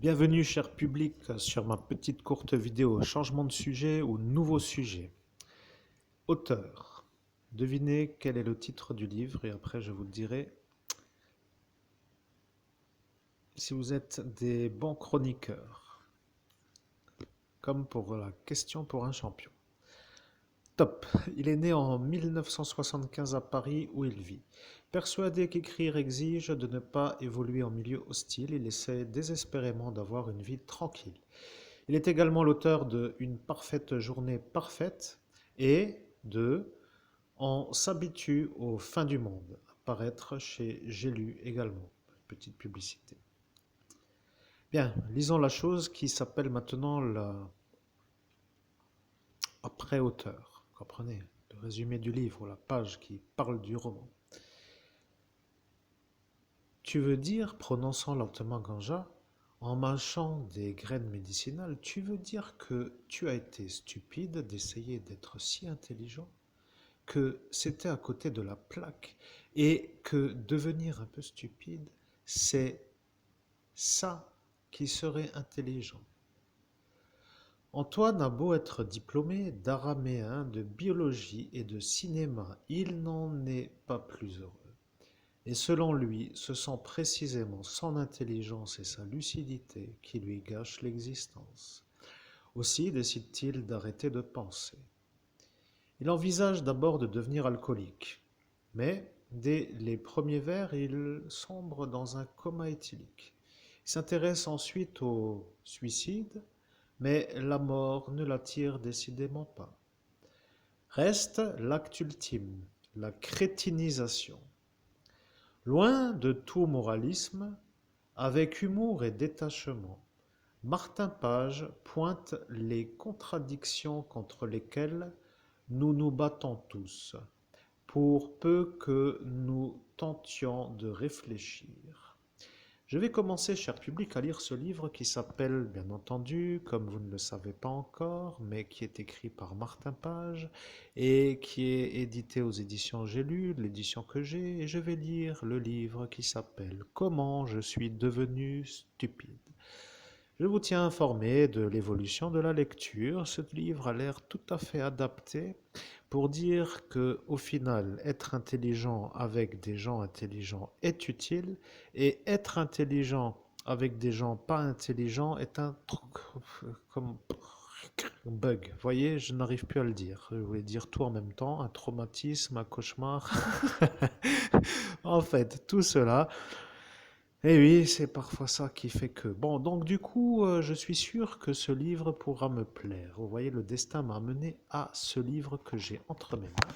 Bienvenue, cher public, sur ma petite courte vidéo changement de sujet ou nouveau sujet. Auteur. Devinez quel est le titre du livre et après je vous le dirai. Si vous êtes des bons chroniqueurs, comme pour la question pour un champion. Top. Il est né en 1975 à Paris où il vit. Persuadé qu'écrire exige de ne pas évoluer en milieu hostile, il essaie désespérément d'avoir une vie tranquille. Il est également l'auteur de Une parfaite journée parfaite et de On s'habitue aux fins du monde, à paraître chez J'ai lu également. Petite publicité. Bien, lisons la chose qui s'appelle maintenant la après-auteur. Comprenez, le résumé du livre, la page qui parle du roman. Tu veux dire, prononçant lentement Ganja, en mâchant des graines médicinales, tu veux dire que tu as été stupide d'essayer d'être si intelligent, que c'était à côté de la plaque, et que devenir un peu stupide, c'est ça qui serait intelligent. Antoine a beau être diplômé d'araméen, de biologie et de cinéma, il n'en est pas plus heureux. Et selon lui, ce sont précisément son intelligence et sa lucidité qui lui gâchent l'existence. Aussi décide-t-il d'arrêter de penser. Il envisage d'abord de devenir alcoolique, mais dès les premiers verres, il sombre dans un coma éthylique. Il s'intéresse ensuite au suicide, mais la mort ne l'attire décidément pas. Reste l'acte ultime, la crétinisation. Loin de tout moralisme, avec humour et détachement, Martin Page pointe les contradictions contre lesquelles nous nous battons tous, pour peu que nous tentions de réfléchir. Je vais commencer, cher public, à lire ce livre qui s'appelle, bien entendu, comme vous ne le savez pas encore, mais qui est écrit par Martin Page et qui est édité aux éditions J'ai lu, l'édition que j'ai, et je vais lire le livre qui s'appelle Comment je suis devenu stupide. Je vous tiens informé de l'évolution de la lecture. Ce livre a l'air tout à fait adapté pour dire que, au final, être intelligent avec des gens intelligents est utile et être intelligent avec des gens pas intelligents est un comme bug. Vous voyez, je n'arrive plus à le dire. Je voulais dire tout en même temps, un traumatisme, un cauchemar. En fait, tout cela. Et oui, c'est parfois ça qui fait que... Bon, donc du coup, je suis sûr que ce livre pourra me plaire. Vous voyez, le destin m'a amené à ce livre que j'ai entre mes mains,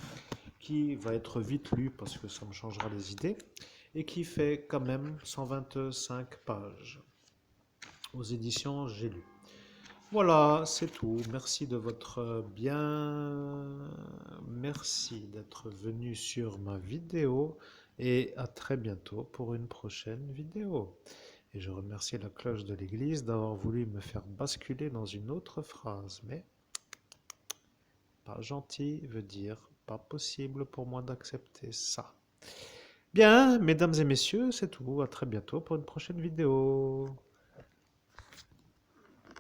qui va être vite lu parce que ça me changera les idées, et qui fait quand même 125 pages. Aux éditions J'ai lu. Voilà, c'est tout. Merci de votre bien... Merci d'être venu sur ma vidéo et à très bientôt pour une prochaine vidéo. Et je remercie la cloche de l'église d'avoir voulu me faire basculer dans une autre phrase, mais pas gentil veut dire pas possible pour moi d'accepter ça. Bien, mesdames et messieurs, c'est tout. À très bientôt pour une prochaine vidéo.